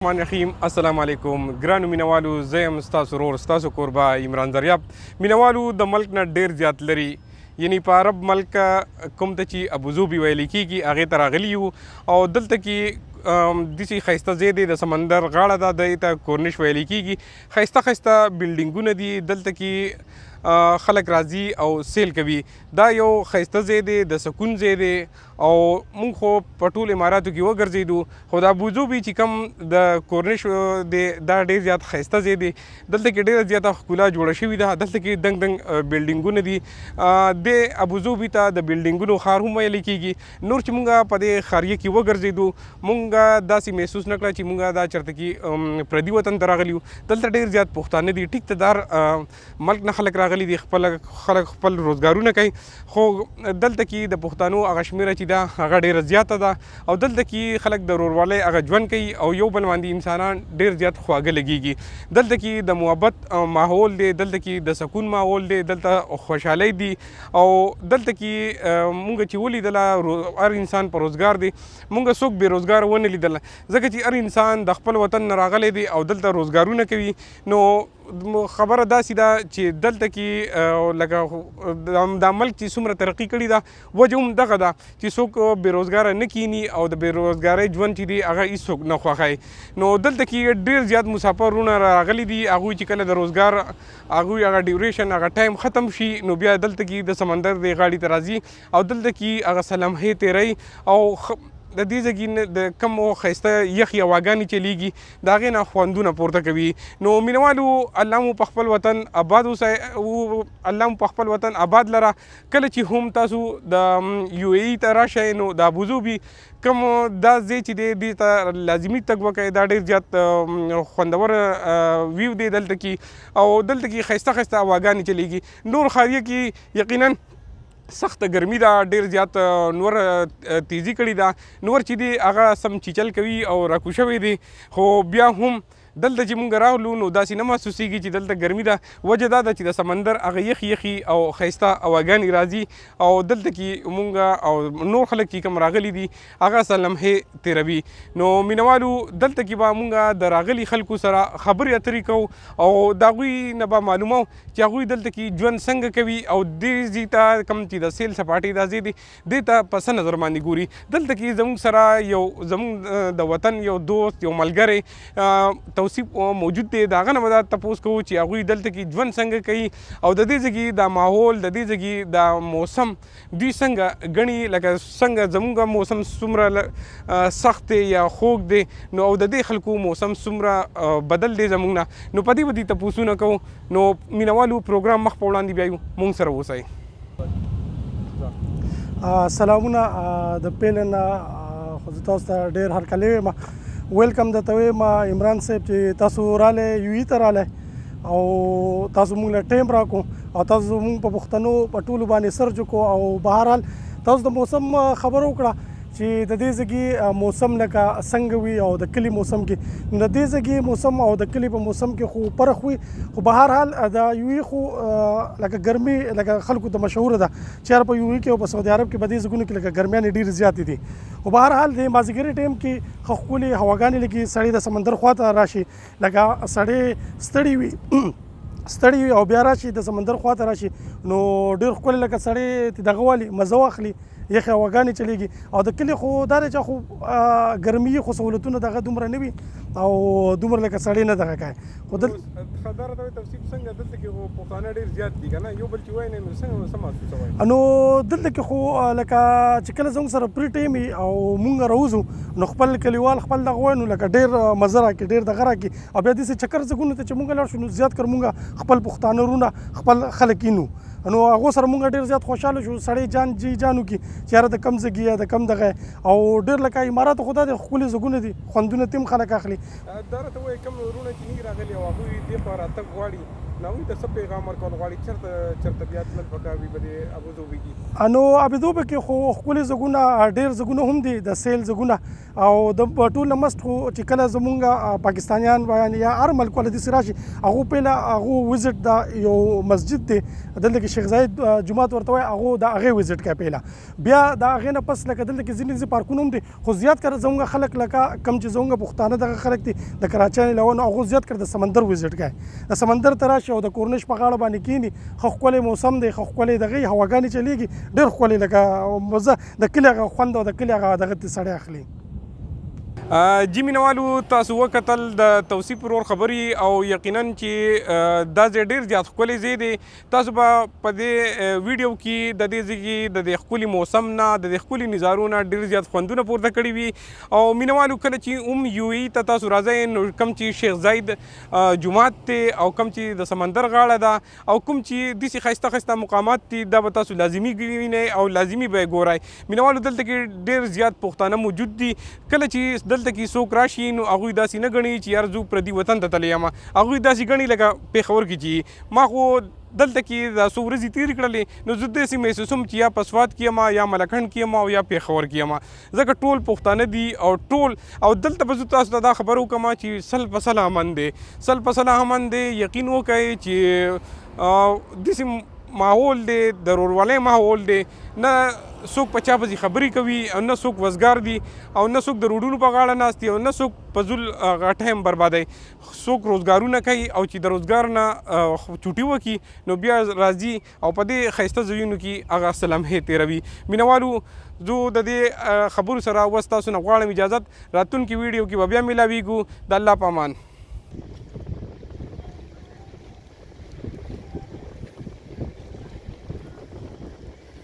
الرحمن الرحیم السلام علیکم ګرانو مینوالو زه یم ستاسو ورور ستاسو کوربه عمران دریاب. مینوالو د ملک نه ډیر زیات لري یعنی په عرب ملک کوم ته چې ابوظبي ویل کېږي هغې ته راغلي یو او دلته کې داسې ښایسته ځای دی د سمندر غاړه ده دې ته کورنش ویل کېږي. ښایسته ښایسته بلډینګونه دي دلته کې خلک راځي او سیل کوي. دا یو ښایسته ځای دی د سکون ځای دی او موږ خو په ټول اماراتو کې وګرځېدو خو د ابوظبي چې کوم د کورنش دی دا ډېر زیات ښایسته ځای دی. دلته کې ډېره زیاته ښکلا جوړه شوې ده. دلته کې دنګ دنګ بلډینګونه دي. د ابوظبي ته د بلډینګونو ښار هم ویل کېږي. نور چې موږ په دې ښاریه کې وګرځېدو موږ داسې محسوس نه کړه چې موږ دا چېرته کې پردي وطن ته راغلي یو. دلته ډېر زیات پښتانه دي. ټیک ته دار ملک نه خلک راغلي دي خلک خپل روزګارونه کوي خو دلته کې د پښتنو هغه شمېره چې ده هغه ډېره زیاته ده او دلته کې خلک د ورورولۍ هغه ژوند کوي او یو بل باندې انسانان ډېر زیات خواږه لګېږي. دلته کې د محبت ماحول دی. دلته کې د سکون ماحول دی. دلته خوشحالۍ دي او دلته کې مونږ چې ولیدله هر انسان په روزګار دی. مونږ څوک بې روزګاره ونه لیدله ځکه چې هر انسان د خپل وطن نه راغلی دی او دلته روزګارونه کوي. نو خبره داسې ده چې دلته کې لکه دا ملک چې څومره ترقي کړې ده وجه هم دغه ده چې څوک بې روزګاره نه کینی او د بې روزګارۍ ژوند چې دی هغه هېڅوک نه خوښوي. نو دلته کې ډېر زیات مسافرونه راغلي دي. هغوی چې کله د روزګار هغوی هغه ډیوریشن هغه ټایم ختم شي نو بیا دلته کې د سمندر د غاړې ته راځي او دلته کې هغه سلمحې تیروي او د دې ځای د کوم ښایسته یخې هواګانې چلیږي د هغې نه خوندونه پورته کوي. نو مینوالو الله مو په خپل وطن آباد الله مو په خپل وطن آباد لره. کله چې هم تاسو د یو ای ته راشئ نو د ابوظبي کوم دا ځای چې دی دې ته لازمي تګ وکړئ. دا ډېر زیات خوندور ویو دی دلته کې او دلته کې ښایسته ښایسته هواګانې چلیږي. نور ښاریه کې یقینا سخته ګرمي ده. ډېر زیات نور تیزي کړې ده. نور چې دی هغه سم چیچل کوي او راکو شوی دی خو بیا هم دلته چې مونږ راغلو نو داسې نه محسوسېږي چې دلته ګرمي ده. وجه دا ده چې د سمندر هغه یخي او ښایسته هواګانې راځي او دلته کې مونږ او نور خلک چې کوم راغلي دي هغه څه لمحې تېروي. نو مینوالو دلته کې به مونږ د راغلي خلکو سره خبرې اترې کوو او د هغوی نه به معلومو چې هغوی دلته کې ژوند څنګه کوي او دې ځای ته کوم چې د سیل سپاټۍ دا ځای دی دې ته په څه نظر باندې ګوري. دلته کې زموږ سره زموږ د وطن یو دوست یو ملګری توصیف موجود دی. د هغه نه به دا تپوس کوو چې هغوی دلته کې ژوند څنګه کوي او د دې ځای دا ماحول د دې ځای دا موسم دوی څنګه ګڼي لکه څنګه زموږ موسم څومره سخت دی یا خوږ دی نو او د دې خلکو موسم څومره بدل دی زموږ نه. نو په دې به دې تپوسونه کوو. نو مینوالو پروګرام مخ په وړاندې بیایو مونږ سره اوسئ. سلامونه د پیل نه خو زه تاسو ته ډېر هرکلی وایم ویلکم درته وایم عمران صاحب چې تاسو رالی یو ای ته رالی او تاسو مونږ له ټایم راکړو او تاسو مونږ په پښتنو په ټولو باندې سرچ وکړو او بهرحال تاسو د موسم خبره وکړه چې د دې ځای موسم لکه څنګه وي او د کلي موسم کې نو د دې ځای موسم او د کلي په موسم کې خو فرق وي خو بهرحال د یو ای خو لکه ګرمي لکه خلکو ته مشهوره ده چې په یو ای کې او په سعودي عرب کې په دې ځایونو کې لکه ګرمیانې ډېرې زیاتې دي. خو بهرحال د مازدیګري ټایم کې ښه ښکلې هواګانې لګي سړی د سمندر خوا ته راشي لکه سړی ستړی وي او بیا راشي د سمندر خوا ته راشي نو ډېر ښکلی لکه سړی دغه والي مزه واخلي یخې هواګانې چلیږي او د کلي خو دا دی چې خو ګرمي خو سهولتونه دغه دومره نه وي او دومره لکه سړی نه دغه کوي خو دا راته توصیف څنګه دلته کې خو پښتانه ډېر زیات دي که نه یو بل چې وایي نو څنګه څه محسوسوئ؟ نو دلته کې خو لکه چې کله زموږ سره پرې ټایم وي او مونږ راوځو نو خپل کلیوال خپل دغه وایي نو لکه ډېر مزه راکړي ډېر دغه راکړي او بیا داسې چکر ځایونو ته چې مونږ لاړ شو نو زیات کر مونږ خپل پښتانه وروڼه خپل خلک یې نو هغو سره مونږ ډېر زیات خوشحاله شو. سړی جان جی جانو کې چې یاره د کم ځای یا د کم دغه او ډېر لکه اماراتو خو دا د ښکلي ځایونه دي خوندونه تیم خلک اخلي. دا راته وایي کوم وروڼه چې نږدې راغلي او هغوی دې خوا راتګ غواړي نو د څه پیغام ورکول غواړي چرته بیا تلل پکار وي په دې ابوظبي کې؟ نو ابوظبي کې خو ښکلي ځایونه ډېر ځایونه هم دي د سیل ځایونه او د ټول مست خو چې کله زمونږ پاکستانیان یا هر ملک ولې داسې راشي هغو پهله هغو وزټ د یو مسجد دی دلته کې شیخ زاید جومات ورته وایي هغو د هغې وزټ کوي پهله بیا د هغې نه پس لکه دلته کې ځینې پارکونه هم دي خو زیات کړه زمونږ خلک لکه کم چې زمونږ پښتانه دغه خلک دي د کراچۍ نه علاوه هغو زیات کړه د سمندر وزټ کوي د سمندر ته راشي او د کورنیش په غاړه باندې کینی خو ښکلی موسم دی خو ښکلی دغې هواګانې چلیږي ډېر ښکلی لکه مزه د کلي هغه خوند او د کلي هغه دغه سړی اخلي. جی مینوالو تاسو وکتل د توصیف ورور خبرې او یقینا چې دا ځای ډېر زیات ښکلی ځای دی. تاسو به په دې ویډیو کې د دې ځای کې د دې ښکلي موسم نه د دې ښکلي نظارو نه ډېر زیات خوندونه پورته کړي وي او مینوالو کله چې یو ای ته تاسو راځئ نو کوم چې شیخ زاید جومات دی او کوم چې د سمندر غاړه ده او کوم چې داسې ښایسته ښایسته مقامات دي دا به تاسو لازمي وینئ او لازمي به یې ګورئ. مینوالو دلته کې ډېر زیات پښتانه موجود دي. کله چې دلته کې څوک راشي نو هغوی داسې نه ګڼي چې یار زه پردي وطن ته تللی یم هغوی داسې ګڼي لکه پېښور کې چې ما خو دلته کې دا څو ورځې تېرې کړلې نو زه داسې محسوسوم چې یا په سوات کې یم یا ملکنډ کې یم او یا پېښور کې یم ځکه ټول پښتانه دي او ټول او دلته به زه تاسو ته دا خبره وکړم چې سل په سل امن دی سل په سل امن دی. یقین وکړئ چې داسې ماحول دی د ورورولۍ ماحول دی نه څوک په چا پسې خبرې کوي او نه څوک وزګار دي او نه څوک د روډونو په غاړه ناست دي او نه څوک په زول ټایم بربادوي. څوک روزګارونه کوي او چې د روزګار نه چوټي وکړي نو بیا راځي او په دې ښایسته ځایونو کې هغه څه لمحې تېروي. مینوالو زه د دې خبرو سره اوس تاسو نه غواړم اجازت راتلونکي ویډیو کې به بیا میلاویږو. د الله په امان.